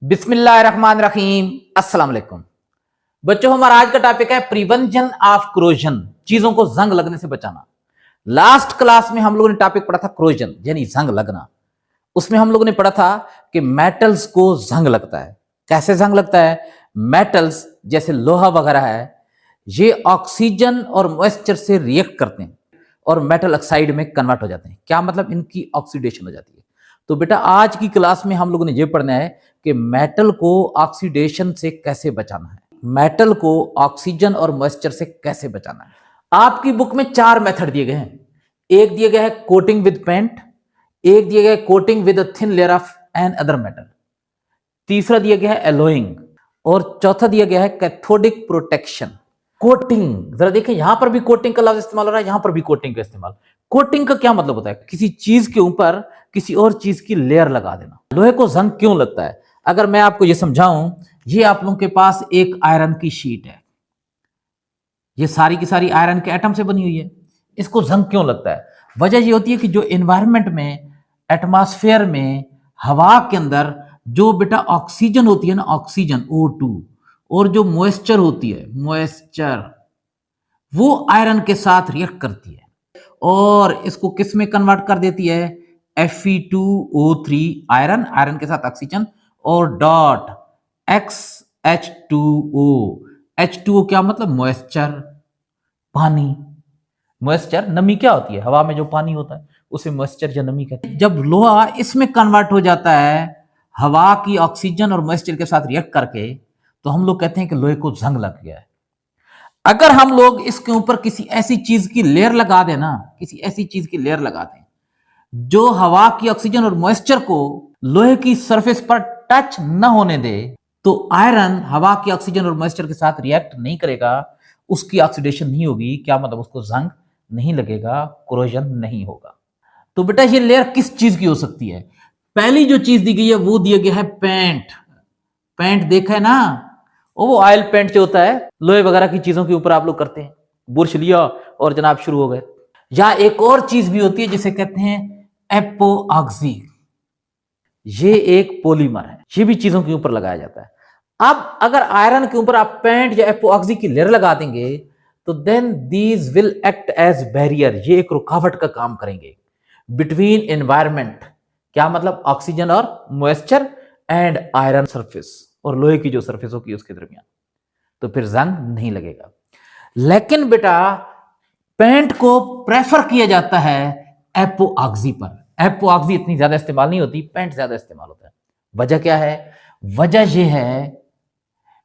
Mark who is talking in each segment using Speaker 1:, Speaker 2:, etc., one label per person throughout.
Speaker 1: बिस्मिल्लाहिर्रहमानिर्रहीम। अस्सलाम वालेकुम बच्चों, हमारा आज का टॉपिक है प्रिवेंशन ऑफ क्रोजन, चीजों को जंग लगने से बचाना। लास्ट क्लास में हम लोगों ने टॉपिक पढ़ा था क्रोजन यानी जंग लगना। उसमें हम लोगों ने पढ़ा था कि मेटल्स को जंग लगता है। कैसे जंग लगता है? मेटल्स जैसे लोहा वगैरह है, ये ऑक्सीजन और मॉइस्चर से रिएक्ट करते हैं और मेटल ऑक्साइड में कन्वर्ट हो जाते हैं। क्या मतलब? इनकी ऑक्सीडेशन हो जाती है। तो बेटा आज की क्लास में हम लोगों ने ये पढ़ना है कि मेटल को ऑक्सीडेशन से कैसे बचाना है, मेटल को ऑक्सीजन और मॉइस्चर से कैसे बचाना है। आपकी बुक में 4 मेथड दिए गए हैं। एक दिया गया है कोटिंग विद पेंट, एक दिया गया है coating with a thin layer of another metal, तीसरा दिया गया है एलोइंग और चौथा दिया गया है कैथोडिक प्रोटेक्शन। कोटिंग, जरा देखिए यहां पर भी कोटिंग का लफ्ज इस्तेमाल हो रहा है, यहां पर भी कोटिंग का इस्तेमाल। कोटिंग का क्या मतलब होता है? किसी चीज के ऊपर किसी और चीज की लेयर लगा देना। लोहे को जंग क्यों लगता है? अगर मैं आपको ये समझाऊं, ये आप लोगों के पास एक आयरन की शीट है, ये सारी की सारी आयरन के एटम से बनी हुई है। इसको जंग क्यों लगता है? वजह ये होती है कि जो एनवायरनमेंट में, एटमॉस्फेयर में, हवा के अंदर जो बेटा ऑक्सीजन होती है ना, ऑक्सीजन O2, और जो मॉइस्चर होती है, मॉइस्चर, वो आयरन के साथ रिएक्ट करती है और इसको किस में कन्वर्ट कर देती है? Fe2O3, आयरन, आयरन के साथ ऑक्सीजन और डॉट XH2O। H2O क्या मतलब? मॉइस्चर, पानी। मॉइस्चर, नमी क्या होती है? हवा में जो पानी होता है उसे मॉइस्चर या नमी कहते हैं। जब लोहा इसमें कन्वर्ट हो जाता है हवा की ऑक्सीजन और मॉइस्चर के साथ रिएक्ट करके, तो हम लोग कहते हैं कि लोहे को जंग लग गया है। अगर हम लोग इसके ऊपर किसी ऐसी चीज की लेयर लगा दें ना, किसी ऐसी चीज की लेयर लगा दें जो हवा की ऑक्सीजन और मॉइस्चर को लोहे की सरफेस पर टच न होने दे, तो आयरन हवा की ऑक्सीजन और मॉइस्चर के साथ रिएक्ट नहीं करेगा, उसकी ऑक्सीडेशन नहीं होगी। क्या मतलब? उसको जंग नहीं लगेगा, कोरोजन नहीं होगा। तो बेटा ये लेयर किस चीज की हो सकती है? पहली जो चीज दी गई है वो दिया गया है पेंट। पेंट देखा है ना, वो ऑयल पेंट जो होता है लोहे वगैरह की चीजों के ऊपर आप लोग करते हैं। बुरश लिया और जनाब शुरू हो गए। या एक और चीज भी होती है जिसे कहते हैं एपोऑक्सी। ये एक पॉलीमर है, ये भी चीजों के ऊपर लगाया जाता है। अब अगर आयरन के ऊपर आप पेंट या एपोऑक्सी की लेयर लगा देंगे तो then these will act as barrier, ये एक रुकावट का काम करेंगे बिटवीन एनवायरमेंट, क्या मतलब? ऑक्सीजन और मॉइस्चर एंड आयरन सरफेस, और लोहे की जो सरफेस होगी उसके दरमियान। तो फिर जंग नहीं लगेगा। लेकिन बेटा पेंट को प्रेफर किया जाता है एपोऑक्सी पर। एपोऑक्सी इतनी ज्यादा इस्तेमाल नहीं होती, पेंट ज्यादा इस्तेमाल होता है। वजह क्या है? वजह यह है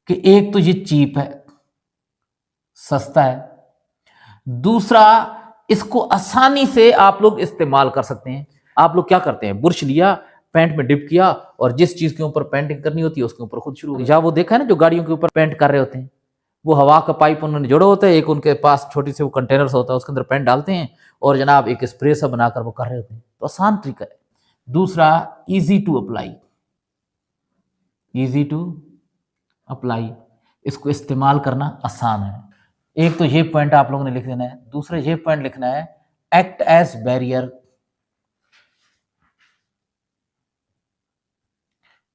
Speaker 1: कि एक तो ये चीप है, सस्ता है, दूसरा इसको आसानी से आप लोग इस्तेमाल कर सकते हैं। आप लोग क्या करते हैं? बुरश लिया, पेंट में डिप किया और जिस चीज के ऊपर पेंटिंग करनी होती है उसके ऊपर खुद शुरू, या वो देखा है ना जो गाड़ियों के ऊपर पेंट कर रहे होते हैं, वो हवा का पाइप उन्होंने जोड़ा होता है, एक उनके पास छोटी सी वो कंटेनर्स होता है, उसके अंदर पेंट डालते हैं और जनाब एक स्प्रे सा बनाकर वो कर रहे होते हैं। तो आसान तरीका है। दूसरा, easy to apply, easy to apply, इसको इस्तेमाल करना आसान है। एक तो ये पॉइंट आप लोगों ने लिख देना है, दूसरा ये पॉइंट लिखना है एक्ट एज बैरियर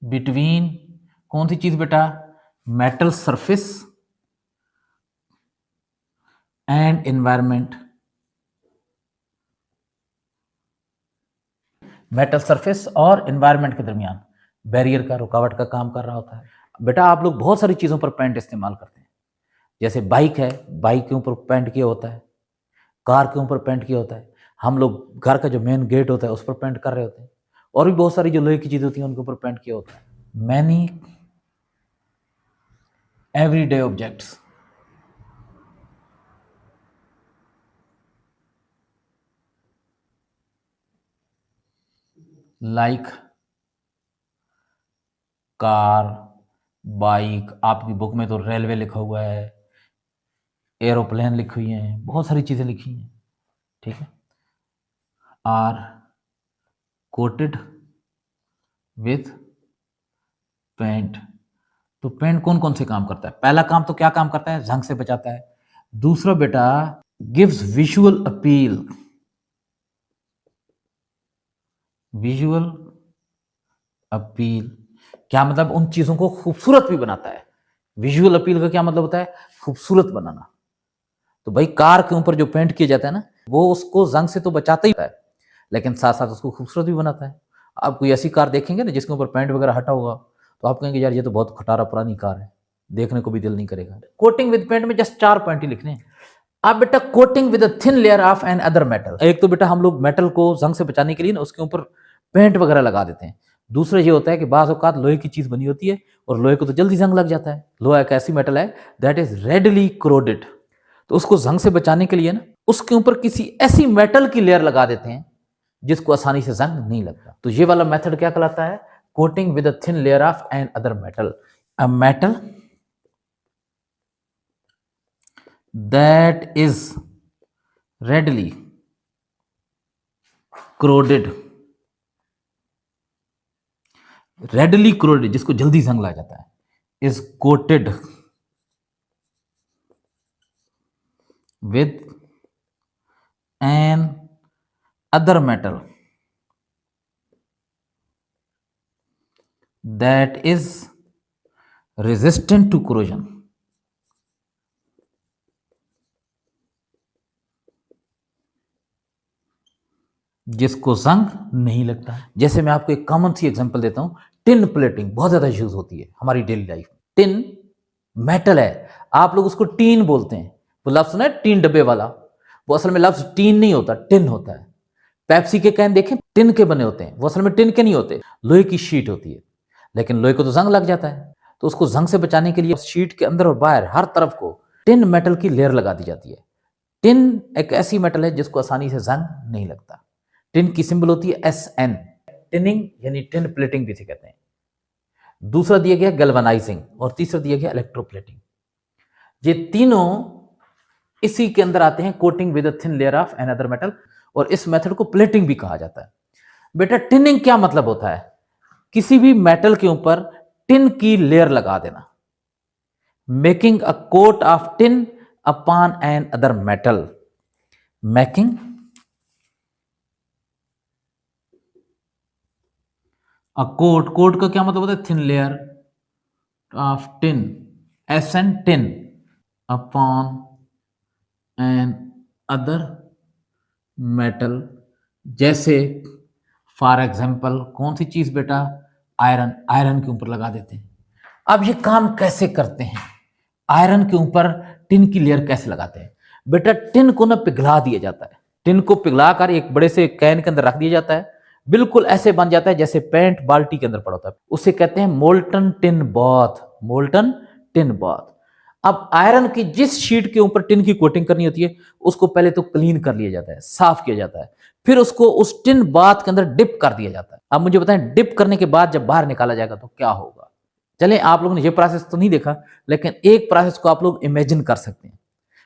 Speaker 1: बिटवीन, कौन सी चीज बेटा? Metal surface and environment. Metal surface और एनवायरमेंट के दरमियान बैरियर का, रुकावट का काम कर रहा होता है। बेटा आप लोग बहुत सारी चीजों पर पेंट इस्तेमाल करते हैं। जैसे बाइक है, बाइक के ऊपर पेंट किया होता है, कार के ऊपर पेंट किया होता है, हम लोग घर का जो मेन गेट होता है उस पर पेंट कर रहे होते हैं, और भी बहुत सारी जो लोहे की चीजें होती हैं उनके ऊपर पेंट किया होता है। Many everyday objects like car, bike, आपकी बुक में तो रेलवे लिखा हुआ है, एरोप्लेन लिखी हुई हैं, बहुत सारी चीजें लिखी हैं, ठीक है, आर कोटेड विथ पेंट। तो पेंट कौन कौन से काम करता है? पहला काम तो क्या काम करता है? जंग से बचाता है। दूसरा बेटा gives visual appeal, visual appeal, क्या मतलब, उन चीजों को खूबसूरत भी बनाता है। विजुअल अपील का क्या मतलब होता है, खूबसूरत बनाना। तो भाई कार के ऊपर जो पेंट किया जाता है ना, वो उसको जंग से तो बचाता ही है, लेकिन साथ साथ उसको खूबसूरत भी बनाता है। आप कोई ऐसी कार देखेंगे ना जिसके ऊपर पेंट वगैरह हटा होगा, तो आप कहेंगे यार ये तो बहुत खटारा पुरानी कार है, देखने को भी दिल नहीं करेगा। कोटिंग विद पेंट में जस्ट 4 पॉइंट ही लिखने हैं। अब बेटा coating with a thin layer of another metal, एक तो बेटा हम लोग मेटल को जंग से बचाने के लिए ना उसके ऊपर पेंट वगैरह लगा देते हैं। दूसरा ये होता है कि बाज़ औक़ात लोहे की चीज बनी होती है और लोहे को तो जल्दी जंग लग जाता है। लोहा एक ऐसी मेटल है दैट इज रेडली क्रोडेड, तो उसको जंग से बचाने के लिए ना उसके ऊपर किसी ऐसी मेटल की लेयर लगा देते हैं जिसको आसानी से जंग नहीं लगता। तो ये वाला मेथड क्या कहलाता है, coating with a thin layer of another metal. A metal that is readily corroded, readily corroded जिसको जल्दी जंग लग जाता है, is coated with an other metal that is resistant to corrosion, जिसको जंग नहीं लगता। जैसे मैं आपको एक कॉमन सी एग्जांपल देता हूं, टिन प्लेटिंग बहुत ज्यादा यूज होती है हमारी डेली लाइफ में। टिन मेटल है, आप लोग उसको टीन बोलते हैं। वो लफ्ज सुना है टीन डब्बे वाला, वो असल में लफ्ज टीन नहीं होता, टिन होता है। पेप्सी के कैन देखें, टिन के बने होते हैं, वो असल में टिन के नहीं होते, लोहे की शीट होती है। लेकिन लोहे को तो जंग लग जाता है, तो उसको जंग से बचाने के लिए शीट के अंदर और बाहर हर तरफ को टिन मेटल की लेयर लगा दी जाती है। टिन एक ऐसी मेटल है जिसको आसानी से जंग नहीं लगता। टिन की सिंबल होती है SN, टिनिंग यानी टिन प्लेटिंग भी इसे कहते हैं। दूसरा दिया गया गैल्वेनाइजिंग और तीसरा दिया गया इलेक्ट्रोप्लेटिंग। ये तीनों इसी के अंदर आते हैं, coating with a thin layer of another metal, और इस मेथड को प्लेटिंग भी कहा जाता है। बेटा टिनिंग क्या मतलब होता है, किसी भी मेटल के ऊपर टिन की लेयर लगा देना, making a coat of tin upon another metal, making a coat, coat का क्या मतलब होता है, thin layer of tin, SN tin upon another metal. जैसे फॉर एग्जाम्पल कौन सी चीज बेटा, आयरन, आयरन के ऊपर लगा देते हैं। अब ये काम कैसे करते हैं, आयरन के ऊपर टिन की लेयर कैसे लगाते हैं। बेटा टिन को ना पिघला दिया जाता है, टिन को पिघलाकर एक बड़े से कैन के अंदर रख दिया जाता है, बिल्कुल ऐसे बन जाता है जैसे पेंट बाल्टी के अंदर पड़ा होता है। उसे कहते हैं molten tin both, molten tin both. अब आयरन की जिस शीट के ऊपर टिन की कोटिंग करनी होती है उसको पहले तो क्लीन कर लिया जाता है, साफ किया जाता है, फिर उसको उस टिन बाथ के अंदर डिप कर दिया जाता है। अब मुझे बताएं डिप करने के बाद जब बाहर निकाला जाएगा तो क्या होगा। चलें, आप लोगों ने ये प्रोसेस तो नहीं देखा, लेकिन एक प्रोसेस को आप लोग इमेजिन कर सकते हैं।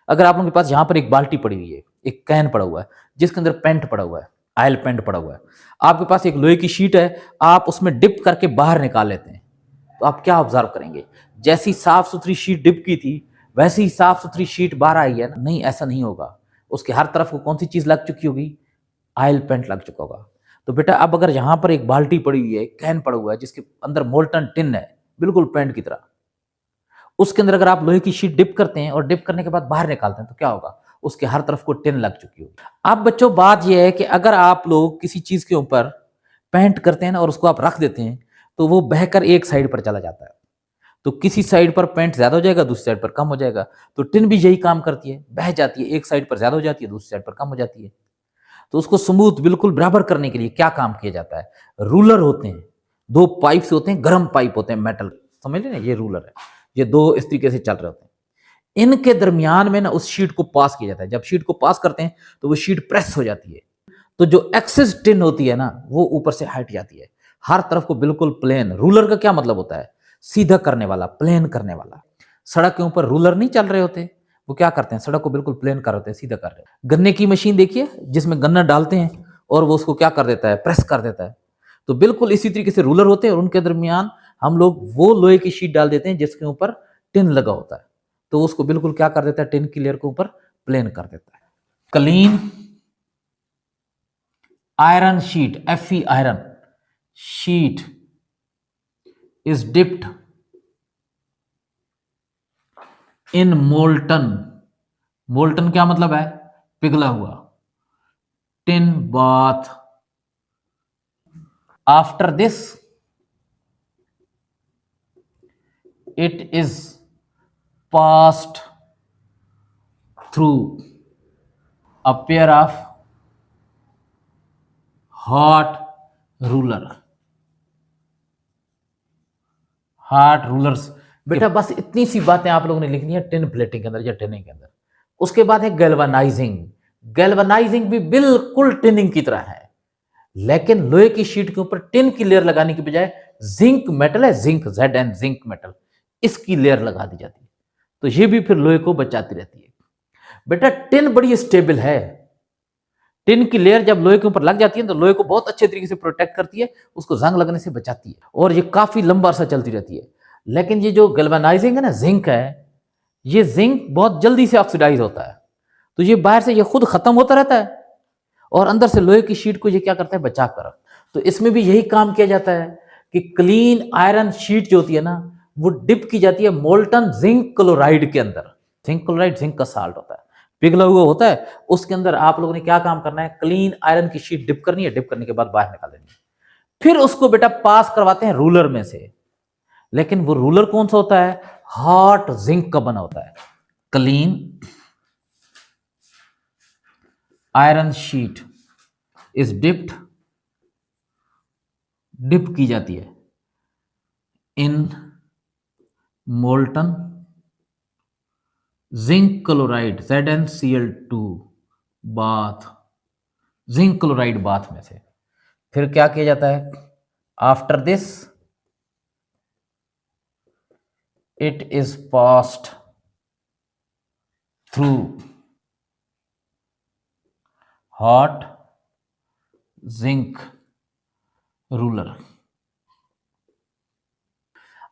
Speaker 1: अगर आप लोगों के पास यहाँ पर एक बाल्टी पड़ी हुई है, एक कैन पड़ा हुआ है जिसके अंदर पेंट पड़ा हुआ है, ऑयल पेंट पड़ा हुआ है, आपके पास एक लोहे की शीट है, आप उसमें डिप करके बाहर निकाल लेते हैं, तो आप क्या ऑब्जर्व करेंगे, जैसी साफ सुथरी शीट डिप की थी वैसी ही साफ सुथरी शीट बाहर आई है ना? नहीं, ऐसा नहीं होगा। उसके हर तरफ को कौन सी चीज लग चुकी होगी, ऑयल पेंट लग चुका होगा। तो बेटा अब अगर यहां पर एक बाल्टी पड़ी हुई है, कैन पड़ा हुआ है जिसके अंदर मोल्टन टिन है, बिल्कुल पेंट की तरह, उसके अंदर अगर आप लोहे की शीट डिप करते हैं और डिप करने के बाद बाहर निकालते हैं तो क्या होगा, उसके हर तरफ को टिन लग चुकी होगी। अब बच्चों बात यह है कि अगर आप लोग किसी चीज के ऊपर पेंट करते हैं ना और उसको आप रख देते हैं तो वो बहकर एक साइड पर चला जाता है, तो किसी साइड पर पेंट ज्यादा हो जाएगा, दूसरी साइड पर कम हो जाएगा। तो टिन भी यही काम करती है, बह जाती है, एक साइड पर ज्यादा हो जाती है, दूसरी साइड पर कम हो जाती है। तो उसको स्मूथ बिल्कुल बराबर करने के लिए क्या काम किया जाता है, रूलर होते हैं, दो पाइप्स होते हैं, गर्म पाइप होते हैं मेटल, समझ लेना, ये रूलर है, ये दो इस तरीके से चल रहे होते हैं, इनके दरमियान में ना उस शीट को पास किया जाता है। जब शीट को पास करते हैं तो वो शीट प्रेस हो जाती है, तो जो एक्सेस टिन होती है ना वो ऊपर से हट जाती है, हर तरफ को बिल्कुल प्लेन। रूलर का क्या मतलब होता है, सीधा करने वाला, प्लेन करने वाला। सड़क के ऊपर रूलर नहीं चल रहे होते, वो क्या करते हैं, सड़क को बिल्कुल प्लेन कर होते हैं, सीधा कर रहे हैं। गन्ने की मशीन देखिए जिसमें गन्ना डालते हैं और वो उसको क्या कर देता है, प्रेस कर देता है। तो बिल्कुल इसी तरीके से रूलर होते हैं और उनके दरमियान हम लोग वो लोहे की शीट डाल देते हैं जिसके ऊपर टिन लगा होता है, तो उसको बिल्कुल क्या कर देता है, टिन की लेयर के ऊपर प्लेन कर देता है। Clean iron sheet, Fe iron sheet is dipped in molten, molten क्या मतलब है, पिघला हुआ, tin bath. After this it is passed through a pair of hot ruler, heart rulers. बेटा बस इतनी सी बातें आप लोगों ने लिखनी है टिन प्लेटिंग के अंदर या टिनिंग के अंदर। उसके बाद है गैल्वनाइजिंग। गैल्वनाइजिंग भी बिल्कुल टिनिंग की तरह है, लेकिन लोहे की शीट के ऊपर टिन की लेयर लगाने की बजाय जिंक मेटल है, zinc Z and zinc metal, इसकी लेयर लगा दी जाती है, तो ये भी फिर लोहे को बचाती रहती है। बेटा टिन बड़ी स्टेबल है, टिन की लेयर जब लोहे के ऊपर लग जाती है तो लोहे को बहुत अच्छे तरीके से प्रोटेक्ट करती है, उसको जंग लगने से बचाती है, और ये काफी लंबा अरसा चलती रहती है। लेकिन ये जो गैल्वेनाइजिंग है ना, जिंक है, ये जिंक बहुत जल्दी से ऑक्सीडाइज होता है, तो ये बाहर से ये खुद खत्म होता रहता है और अंदर से लोहे की शीट को ये क्या करता है, बचा कर। तो इसमें भी यही काम किया जाता है कि क्लीन आयरन शीट जो होती है ना, वो डिप की जाती है मोल्टन जिंक क्लोराइड के अंदर। जिंक क्लोराइड जिंक का साल्ट होता है, पिघला हुआ होता है, उसके अंदर आप लोगों ने क्या काम करना है, क्लीन आयरन की शीट डिप करनी है, डिप करने के बाद बाहर निकाल देनी है, फिर उसको बेटा पास करवाते हैं रूलर में से। लेकिन वो रूलर कौन सा होता है, हॉट जिंक का बना होता है। Clean iron sheet is dipped, dip की जाती है in molten zinc chloride ZnCl2 bath, zinc chloride bath में से। फिर क्या किया जाता है, after this it is passed through hot zinc roller.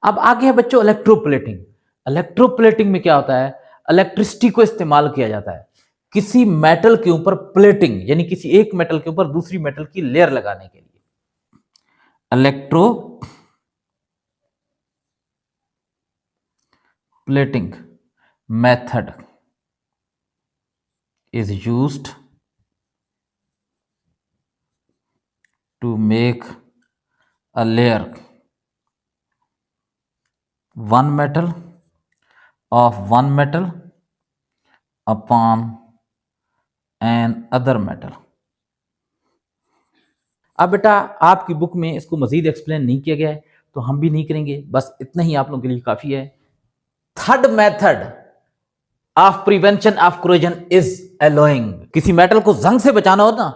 Speaker 1: अब आगे है बच्चों इलेक्ट्रोप्लेटिंग। इलेक्ट्रोप्लेटिंग में क्या होता है, इलेक्ट्रिसिटी को इस्तेमाल किया जाता है किसी मेटल के ऊपर प्लेटिंग, यानी किसी एक मेटल के ऊपर दूसरी मेटल की लेयर लगाने के लिए। Electro plating method is used to make a layer one metal of one metal upon an other metal। अब बेटा आपकी बुक में इसको मजीद एक्सप्लेन नहीं किया गया है, तो हम भी नहीं करेंगे, बस इतना ही आप लोगों के लिए काफी है। Third method of prevention of corrosion is alloying. किसी मेटल को जंग से बचाना हो ना,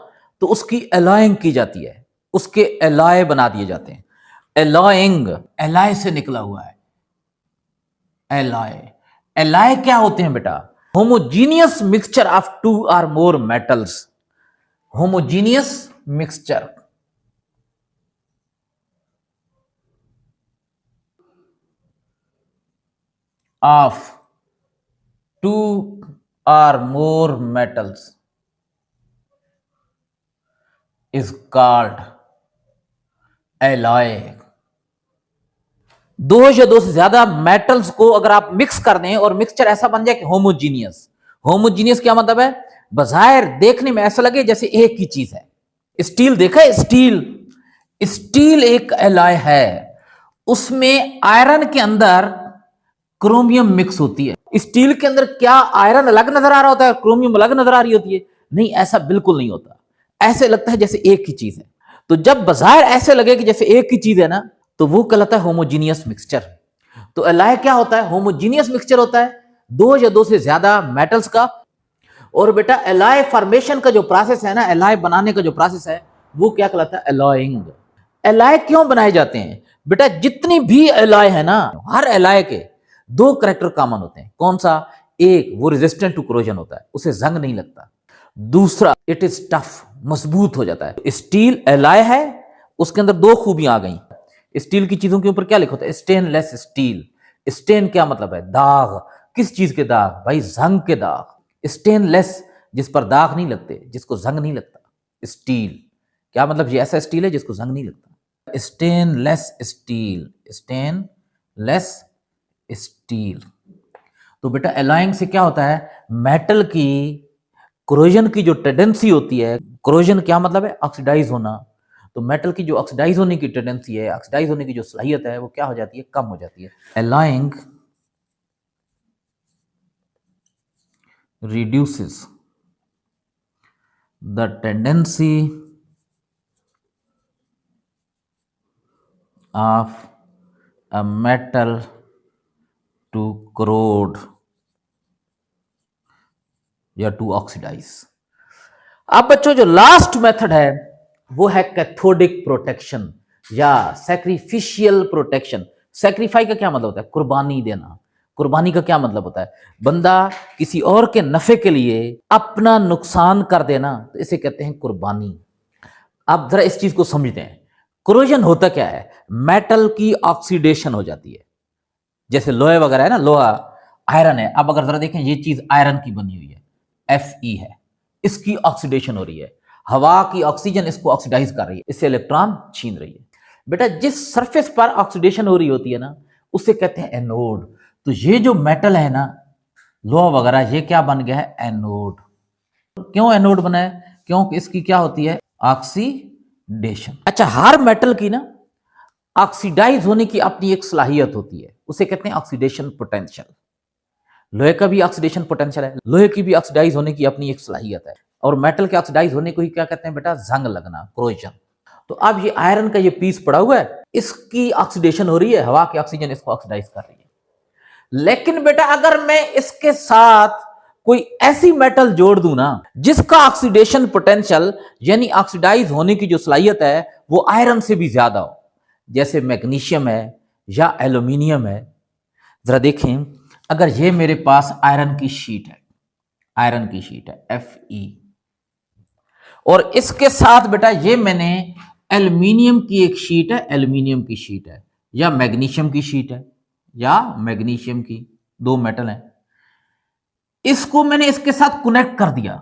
Speaker 1: तो उसकी एलॉइंग की जाती है, उसके एलॉय बना दिए जाते हैं। एलॉइंग एलॉय से निकला हुआ है, एलॉय। एलॉय क्या होते हैं बेटा, homogeneous mixture of two or more metals, homogeneous mixture of two or more metals is called alloy। दो या दो से ज्यादा मेटल्स को अगर आप मिक्स कर दें और मिक्सचर ऐसा बन जाए कि होमोजीनियस। होमोजीनियस क्या मतलब है, बजाय देखने में ऐसा लगे जैसे एक ही चीज है। स्टील देखा है, स्टील, स्टील एक एलॉय है, उसमें आयरन के अंदर क्रोमियम मिक्स होती है। स्टील के अंदर क्या आयरन अलग नजर आ रहा होता है, क्रोमियम अलग नजर आ रही होती है? नहीं, ऐसा बिल्कुल नहीं होता, ऐसे लगता है जैसे एक ही चीज है। तो जब बाहर ऐसे लगे कि जैसे एक ही चीज है ना, तो वो कहलाता है होमोजीनियस मिक्सचर। तो एलॉय क्या होता है, होमोजीनियस मिक्सचर होता है दो या दो से ज्यादा मेटल्स का। और बेटा एलॉय फॉर्मेशन का जो प्रोसेस है ना, एलॉय बनाने का जो प्रोसेस है, वो क्या कहलाता है, एलॉइंग। एलॉय क्यों बनाए जाते हैं बेटा, जितनी भी एलॉय है ना, हर एलॉय के दो कैरेक्टर कॉमन होते हैं। कौन सा, एक वो रेजिस्टेंट टू कोरोजन होता है, उसे जंग नहीं लगता। दूसरा इट इज टफ, मजबूत हो जाता है। स्टील एलॉय है, उसके अंदर दो खूबियां आ गई। स्टील की चीजों के ऊपर क्या लिखा होता है, स्टेनलेस स्टील। स्टेन क्या मतलब है, दाग। किस चीज के दाग भाई, जंग के दाग। स्टेनलेस जिस पर दाग नहीं लगते, जिसको जंग नहीं लगता। स्टील क्या मतलब, ये ऐसा स्टील है जिसको जंग नहीं लगता। Stainless steel, stainless steel. तो बेटा एलॉइंग से क्या होता है, मेटल की कोरोजन की जो टेंडेंसी होती है, कोरोजन क्या मतलब है, ऑक्सीडाइज होना। तो मेटल की जो ऑक्सीडाइज होने की टेंडेंसी है, ऑक्सीडाइज होने की जो सलाहियत है, वो क्या हो जाती है, कम हो जाती है। Alloying reduces the tendency of a metal to corrode या टू ऑक्सीडाइज। अब बच्चों जो लास्ट मेथड है वो है कैथोडिक प्रोटेक्शन या सैक्रिफिशियल प्रोटेक्शन। सैक्रिफाई का क्या मतलब होता है, कुर्बानी देना। कुर्बानी का क्या मतलब होता है, बंदा किसी और के नफे के लिए अपना नुकसान कर देना, तो इसे कहते हैं कुर्बानी। आप जरा इस चीज को समझते हैं, कोरोजन होता क्या है, मेटल की ऑक्सीडेशन हो जाती है। जैसे लोहे वगैरह है ना, लोहा आयरन है, अब अगर जरा देखें ये चीज आयरन की बनी हुई है, Fe है, इसकी ऑक्सीडेशन हो रही है, हवा की ऑक्सीजन इसको ऑक्सीडाइज कर रही है, इससे इलेक्ट्रॉन छीन रही है। बेटा जिस सरफेस पर ऑक्सीडेशन हो रही होती है ना, उसे कहते हैं एनोड। तो ये जो मेटल है ना, लोहा वगैरह, ये क्या बन गया है, एनोड। क्यों एनोड बना है, क्योंकि इसकी क्या होती है, ऑक्सीडेशन। अच्छा, हर मेटल की ना ऑक्सीडाइज होने की अपनी एक सलाहियत होती है, उसे कहते हैं ऑक्सीडेशन पोटेंशियल। लोहे का भी ऑक्सीडेशन पोटेंशियल है, लोहे की भी ऑक्सीडाइज होने की अपनी एक सलाहियत है। और मेटल के ऑक्सीडाइज होने को ही क्या कहते हैं बेटा, जंग लगना, कोरोजन। तो अब ये आयरन का ये पीस पड़ा हुआ है, इसकी ऑक्सीडेशन हो रही है, हवा की ऑक्सीजन इसको ऑक्सीडाइज कर रही है। लेकिन बेटा अगर मैं इसके साथ कोई ऐसी मेटल जोड़ दूं ना जिसका ऑक्सीडेशन पोटेंशियल यानी ऑक्सीडाइज होने की जो सलाहियत है वो आयरन से भी ज्यादा हो, जैसे मैग्नीशियम है या एल्यूमिनियम है। जरा देखें, अगर ये मेरे पास आयरन की शीट है, आयरन की शीट है Fe, और इसके साथ बेटा ये मैंने एल्यूमिनियम की एक शीट है, एल्यूमिनियम की शीट है, या मैग्नीशियम की शीट है, या मैग्नीशियम की, दो मेटल हैं, इसको मैंने इसके साथ कनेक्ट कर दिया।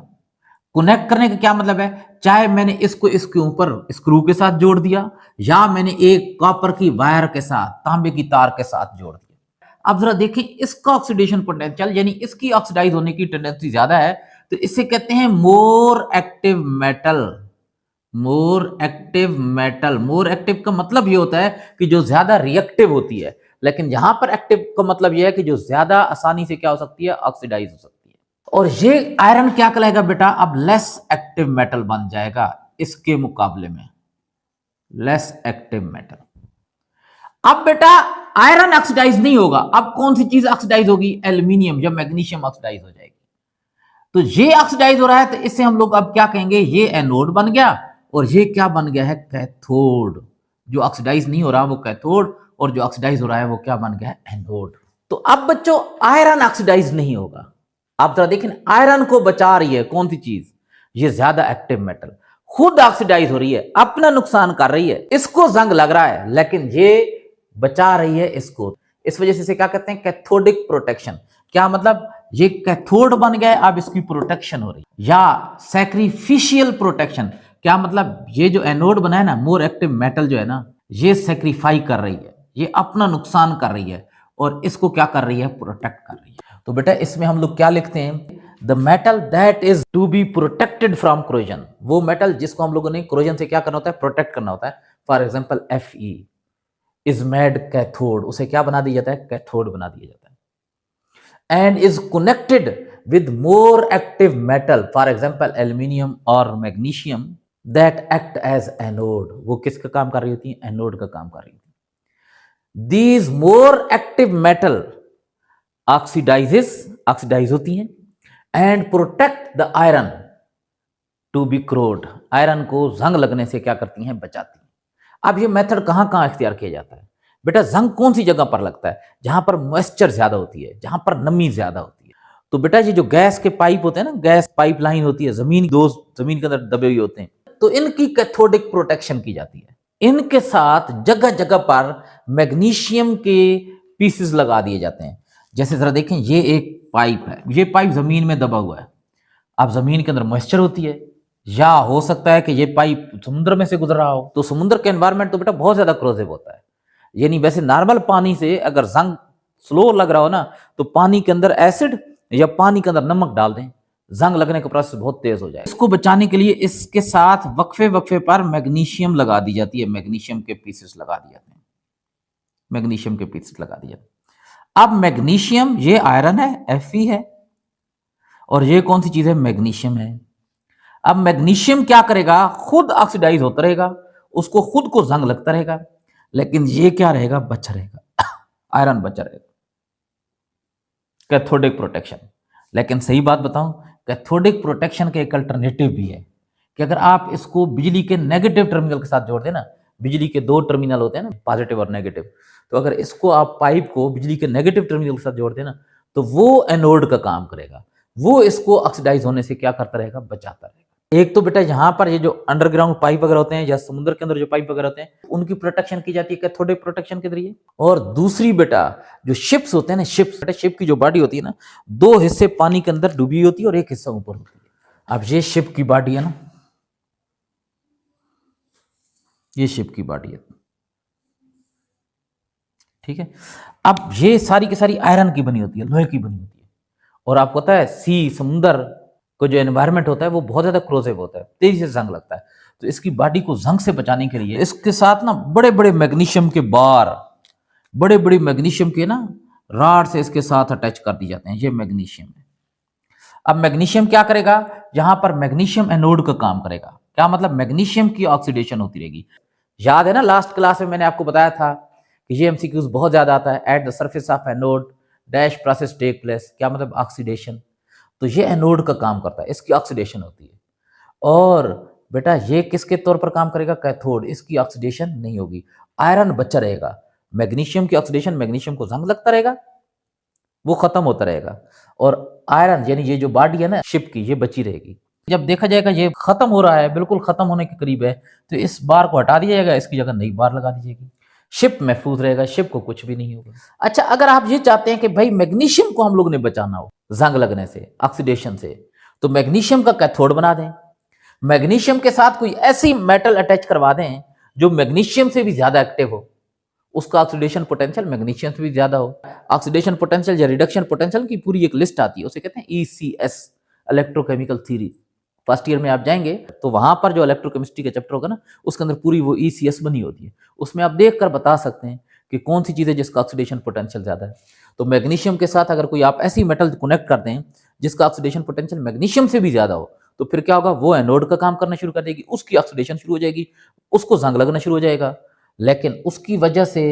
Speaker 1: कनेक्ट करने का क्या मतलब है, चाहे मैंने इसको इसके ऊपर स्क्रू के साथ जोड़ दिया या मैंने एक कॉपर की वायर के साथ, तांबे की तार के साथ जोड़ दिया। अब जरा देखें, इसका ऑक्सीडेशन पोटेंशियल यानी इसकी ऑक्सीडाइज होने की टेंडेंसी ज्यादा है, तो इसे कहते हैं मोर एक्टिव मेटल। मोर एक्टिव मेटल, मोर एक्टिव का मतलब ये होता है कि जो ज्यादा रिएक्टिव होती है, लेकिन यहां पर एक्टिव का मतलब यह है कि जो ज्यादा आसानी से क्या हो सकती है, ऑक्सीडाइज हो सकती है। और ये आयरन क्या कहलाएगा बेटा, अब लेस एक्टिव मेटल बन जाएगा इसके मुकाबले में, लेस एक्टिव मेटल। अब बेटा आयरन ऑक्सीडाइज नहीं होगा, अब कौन सी चीज ऑक्सीडाइज होगी, एल्यूमिनियम या मैग्नीशियम ऑक्सीडाइज हो जाएगी। तो ये ऑक्सीडाइज हो रहा है, तो इससे हम लोग अब क्या कहेंगे, ये एनोड बन गया और ये क्या बन गया है, कैथोड। जो ऑक्सीडाइज नहीं हो रहा वो कैथोड, और जो ऑक्सीडाइज हो रहा है वो क्या बन गया है, एनोड। तो अब बच्चों आयरन ऑक्सीडाइज नहीं होगा। आप जरा देखें, आयरन को बचा रही है कौन सी चीज, ये ज्यादा एक्टिव मेटल, खुद ऑक्सीडाइज हो रही है, अपना नुकसान कर रही है, इसको जंग लग रहा है, लेकिन ये बचा रही है इसको। इस वजह से इसे क्या कहते हैं, कैथोडिक प्रोटेक्शन। क्या मतलब, ये कैथोड बन गए, अब इसकी प्रोटेक्शन हो रही है। या सैक्रिफिशियल प्रोटेक्शन, क्या मतलब, ये जो एनोड बना है ना, मोर एक्टिव मेटल जो है ना, ये सैक्रिफाई कर रही है, ये अपना नुकसान कर रही है और इसको क्या कर रही है, प्रोटेक्ट कर रही है। तो बेटा इसमें हम लोग क्या लिखते हैं, the metal that is to be protected from corrosion, वो मेटल जिसको हम लोगों ने कोरोजन से क्या करना होता है, प्रोटेक्ट करना होता है। For example Fe is made cathode, उसे क्या बना दिया जाता है, कैथोड बना दिया जाता है। And is connected with more active metal, for example aluminium और magnesium, that act as anode, वो किसका काम कर रही होती है, एनोड का काम कर रही होती है। These more active metal oxidize होती हैं and protect the iron to be corrode, iron को जंग लगने से क्या करती हैं, बचाती हैं। अब ये मेथड कहां कहां इख्तियार किया जाता है बेटा, जंग कौन सी जगह पर लगता है, जहां पर मॉइस्चर ज्यादा होती है, जहां पर नमी ज्यादा होती है। तो बेटा ये जो गैस के पाइप होते हैं ना, गैस पाइपलाइन होती है, जमीन के अंदर दबे हुए होते हैं, तो इनकी कैथोडिक प्रोटेक्शन की जाती है। इनके साथ जगह जगह पर मैग्नीशियम के पीसेस लगा दिए जाते हैं। जैसे जरा देखें, ये एक पाइप है, ये पाइप जमीन में दबा हुआ है। अब जमीन के अंदर मॉइस्चर होती है, या हो सकता है कि ये पाइप समुद्र में से गुजर रहा हो, तो समुद्र के एनवायरनमेंट तो बेटा बहुत ज्यादा क्रोजिव होता है। यानी वैसे नॉर्मल पानी से अगर जंग स्लो लग रहा हो ना, तो पानी के अंदर एसिड या पानी के अंदर नमक डाल दें, जंग लगने का प्रोसेस बहुत तेज हो जाए। इसको बचाने के लिए इसके साथ वक्फे वक्फे पर मैग्नीशियम लगा दी जाती है, मैग्नीशियम के पीसेस लगा दिए जाते हैं, मैग्नीशियम के पीसेस लगा दिए जाते हैं। अब मैग्नीशियम ये आयरन है, Fe है, और ये कौन सी चीज है, मैग्नीशियम है। अब मैग्नीशियम क्या करेगा, खुद ऑक्सीडाइज होता रहेगा, उसको खुद को जंग लगता रहेगा, लेकिन ये क्या रहेगा, बचा रहेगा, आयरन बचा रहेगा, कैथोडिक प्रोटेक्शन। लेकिन सही बात बताऊं, कैथोडिक प्रोटेक्शन के एक अल्टरनेटिव भी है कि अगर आप इसको बिजली के नेगेटिव टर्मिनल के साथ जोड़ दें ना, बिजली के दो टर्मिनल होते हैं ना, पॉजिटिव और नेगेटिव, तो अगर इसको आप पाइप को बिजली के नेगेटिव टर्मिनल के साथ जोड़ दें ना, तो वो एनोड का काम करेगा, वो इसको ऑक्सीडाइज होने से क्या करता रहेगा, बचाता रहेगा। एक तो बेटा यहाँ पर ये जो अंडरग्राउंड पाइप वगैरह होते हैं या समुद्र के अंदर जो पाइप वगैरह होते हैं, उनकी प्रोटेक्शन की जाती है कैथोडिक प्रोटेक्शन के जरिए। और दूसरी बेटा जो शिप्स होते हैं ना, शिप की जो बॉडी होती है ना, दो हिस्से पानी के अंदर डूबी होती है और एक हिस्सा ऊपर होती है। अब ये शिप की बॉडी है ना, ये शिप की बॉडी है, ठीक है। अब ये सारी की सारी आयरन की बनी होती है, लोहे की बनी होती है। और आपको पता है सी समुद्र को जो एनवायरनमेंट होता है वो बहुत ज्यादा क्रोजिव होता है, तेजी से जंग लगता है। तो इसकी बॉडी को जंग से बचाने के लिए इसके साथ ना बड़े बड़े मैग्नीशियम के बार, बड़े बड़े मैग्नीशियम के ना रॉड से इसके साथ अटैच कर दी जाते हैं, ये मैग्नीशियम है। अब मैग्नीशियम क्या करेगा, यहां पर मैग्नीशियम एनोड का काम करेगा। क्या मतलब, मैग्नीशियम की ऑक्सीडेशन होती रहेगी। याद है ना लास्ट क्लास में मैंने आपको बताया था कि ये एमसीक्यूज बहुत ज्यादा आता है, at the surface of anode dash process take place, क्या मतलब ऑक्सीडेशन। तो ये एनोड का काम करता है, इसकी ऑक्सीडेशन होती है। और बेटा ये किसके तौर पर काम करेगा, कैथोड, इसकी ऑक्सीडेशन नहीं होगी, आयरन बचा रहेगा। मैग्नीशियम की ऑक्सीडेशन, मैग्नीशियम को जंग लगता रहेगा, वो खत्म होता रहेगा, और आयरन यानी ये जो बॉडी है ना शिप की, ये बची रहेगी। जब देखा जाएगा ये खत्म हो रहा है, बिल्कुल खत्म होने के करीब है, तो इस बार को हटा दिया जाएगा, इसकी जगह नई बार लगा दी जाएगी, शिप महफूज रहेगा, शिप को कुछ भी नहीं होगा। अच्छा, अगर आप ये चाहते हैं कि भाई मैग्नीशियम को हम लोग ने बचाना हो जंग लगने से, ऑक्सीडेशन से, तो मैग्नीशियम का कैथोड बना दें, मैग्नीशियम के साथ कोई ऐसी मेटल अटैच करवा दें जो मैग्नीशियम से भी ज्यादा एक्टिव हो, उसका ऑक्सीडेशन पोटेंशियल मैग्नीशियम से भी ज्यादा हो। ऑक्सीडेशन पोटेंशियल या रिडक्शन पोटेंशियल की पूरी एक लिस्ट आती है, उसे कहते हैं ECS, electrochemical theory. First year में आप जाएंगे तो वहां पर जो इलेक्ट्रोकेमिस्ट्री का चैप्टर होगा ना, उसके अंदर पूरी वो ईसीएस बनी होती है, उसमें आप देख कर बता सकते हैं कि कौन सी चीज है जिसका ऑक्सीडेशन पोटेंशियल ज्यादा है। तो मैग्नीशियम के साथ अगर कोई आप ऐसी मेटल कनेक्ट कर दें जिसका ऑक्सीडेशन पोटेंशियल मैग्नीशियम से भी ज्यादा हो, तो फिर क्या होगा, वो एनोड का काम करना शुरू कर देगी, उसकी ऑक्सीडेशन शुरू हो जाएगी, उसको जंग लगना शुरू हो जाएगा, लेकिन उसकी वजह से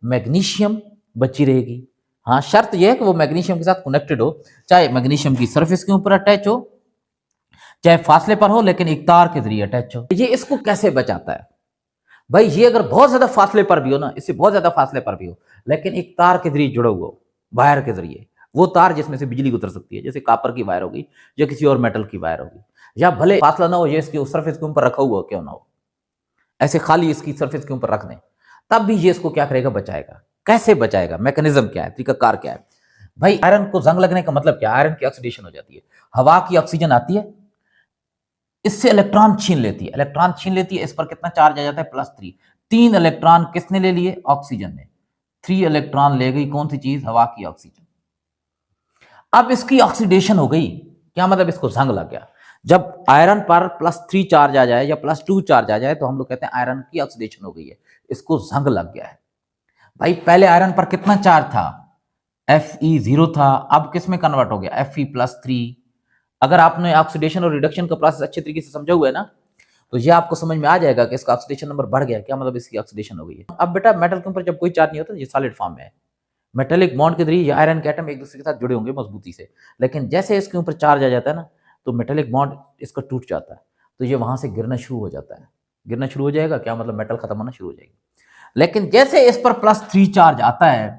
Speaker 1: मैग्नीशियम बची रहेगी। हाँ, शर्त यह है कि वो मैग्नीशियम के साथ कनेक्टेड हो, चाहे मैग्नीशियम की सरफेस के ऊपर अटैच हो, चाहे फासले पर हो, लेकिन एक तार के जरिए अटैच हो। ये इसको कैसे बचाता है भाई, ये अगर बहुत ज्यादा फासले पर भी हो ना, इससे बहुत ज्यादा फासले पर भी हो, लेकिन एक तार के जरिए जुड़ा हुआ हो, वायर के जरिए, वो तार जिसमें से बिजली गुजर सकती है, जैसे कापर की वायर होगी या किसी और मेटल की वायर होगी, या भले फासला ना हो, ये इसके सरफेस के ऊपर रखा हुआ क्यों ना हो, ऐसे खाली इसकी सरफेस के ऊपर रख दें, तब भी ये इसको क्या करेगा, बचाएगा। कैसे बचाएगा, मैकेनिज्म क्या है, तरीकाकार क्या है भाई। आयरन को जंग लगने का मतलब क्या, आयरन की ऑक्सीडेशन हो जाती है, हवा की ऑक्सीजन आती है, इससे इलेक्ट्रॉन छीन लेती है, इलेक्ट्रॉन छीन लेती है, इस पर कितना चार्ज आ जाता है, +3। 3 इलेक्ट्रॉन किसने ले लिए, ऑक्सीजन ने, 3 इलेक्ट्रॉन ले गई कौन सी चीज, हवा की ऑक्सीजन। अब इसकी ऑक्सीडेशन हो गई, क्या मतलब, इसको जंग लग गया। जब आयरन पर +3 चार्ज आ जाए या +2 चार्ज आ जाए, तो हम लोग कहते हैं आयरन की ऑक्सीडेशन हो गई है, इसको जंग लग गया है। भाई पहले आयरन पर कितना चार्ज था, Fe0 था, अब किस में कन्वर्ट हो गया, Fe+3। अगर आपने ऑक्सीडेशन और रिडक्शन का प्रोसेस अच्छे तरीके से समझा हुआ है ना, तो ये आपको समझ में आ जाएगा कि इसका ऑक्सीडेशन नंबर बढ़ गया, क्या मतलब इसकी ऑक्सीडेशन हो गई है। अब बेटा मेटल के ऊपर जब कोई चार्ज नहीं होता, ये सॉलिड फॉर्म में है, मेटेलिक बॉन्ड के जरिए ये आयरन के एटम एक दूसरे के साथ जुड़े होंगे मजबूती से, लेकिन जैसे इसके ऊपर चार्ज आ जाता है ना, तो मेटेलिक बॉन्ड इसका टूट जाता है, तो ये वहां से गिरना शुरू हो जाता है, गिरना शुरू हो जाएगा, क्या मतलब मेटल खत्म होना शुरू हो जाएगी। लेकिन जैसे इस पर +3 चार्ज आता है,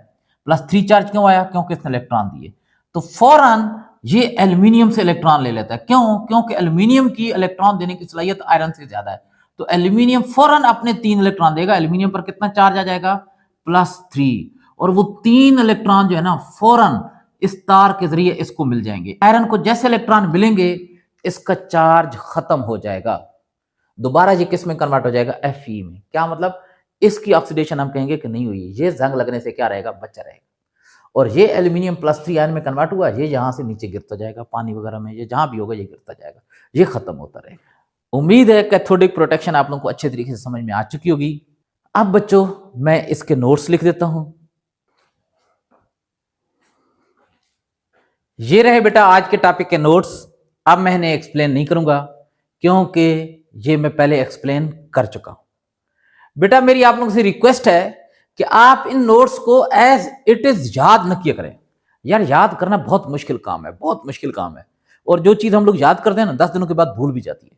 Speaker 1: +3 चार्ज क्यों आया, क्योंकि इसने इलेक्ट्रॉन दिए, तो फौरन ये एल्यूमिनियम से इलेक्ट्रॉन ले लेता है। क्यों, क्योंकि एल्यूमिनियम की इलेक्ट्रॉन देने की सलाहियत आयरन से ज्यादा है, तो एल्यूमिनियम फौरन अपने 3 इलेक्ट्रॉन देगा, एल्यूमिनियम पर कितना चार्ज आ जाएगा, +3, और वो 3 इलेक्ट्रॉन जो है ना फौरन इस तार के जरिए इसको मिल जाएंगे। आयरन को जैसे इलेक्ट्रॉन मिलेंगे, इसका चार्ज खत्म हो जाएगा, दोबारा ये किस में कन्वर्ट हो जाएगा, Fe में। क्या मतलब, इसकी ऑक्सीडेशन हम कहेंगे कि नहीं हुई, ये जंग लगने से क्या रहेगा, बचा रहेगा। और ये एल्यूमिनियम +3 आयन में कन्वर्ट हुआ, ये यहाँ से नीचे गिरता जाएगा, पानी वगैरह में, ये जहाँ भी होगा ये गिरता जाएगा, ये खत्म होता रहेगा। उम्मीद है कैथोडिक प्रोटेक्शन आप लोगों को अच्छे तरीके से समझ में आ चुकी होगी। अब बच्चों मैं इसके नोट्स लिख देता हूं। ये रहे बेटा आज के टॉपिक के नोट्स। अब मैं इन्हें एक्सप्लेन नहीं करूंगा क्योंकि ये मैं पहले एक्सप्लेन कर चुका हूं। बेटा मेरी आप लोगों से रिक्वेस्ट है कि आप इन नोट्स को एज इट इज याद न किया करें। यार याद करना बहुत मुश्किल काम है, बहुत मुश्किल काम है। और जो चीज हम लोग याद करते हैं ना 10 दिनों के बाद भूल भी जाती है।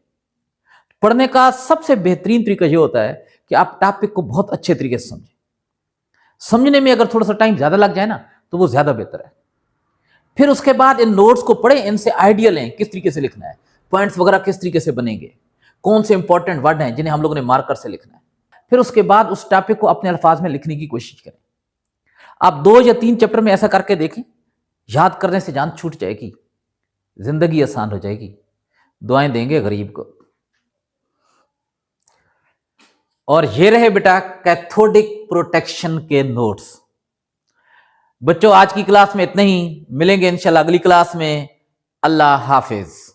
Speaker 1: पढ़ने का सबसे बेहतरीन तरीका यह होता है कि आप टॉपिक को बहुत अच्छे तरीके से समझें। समझने में अगर थोड़ा सा टाइम ज्यादा लग जाए ना तो वो ज्यादा बेहतर है। फिर उसके बाद इन नोट्स को पढ़ें, इनसे आइडिया लें किस तरीके से लिखना है, पॉइंट्स वगैरह किस तरीके से बनेंगे, कौन से इंपॉर्टेंट वर्ड हैं जिन्हें हम लोगों ने मार्कर से लिखना है। फिर उसके बाद उस टॉपिक को अपने अल्फाज में लिखने की कोशिश करें। आप 2 या 3 चैप्टर में ऐसा करके देखें, याद करने से जान छूट जाएगी, जिंदगी आसान हो जाएगी। दुआएं देंगे गरीब को। और ये रहे बेटा कैथोडिक प्रोटेक्शन के नोट्स। बच्चों आज की क्लास में इतना ही, मिलेंगे इंशाल्लाह अगली क्लास में। अल्लाह हाफिज।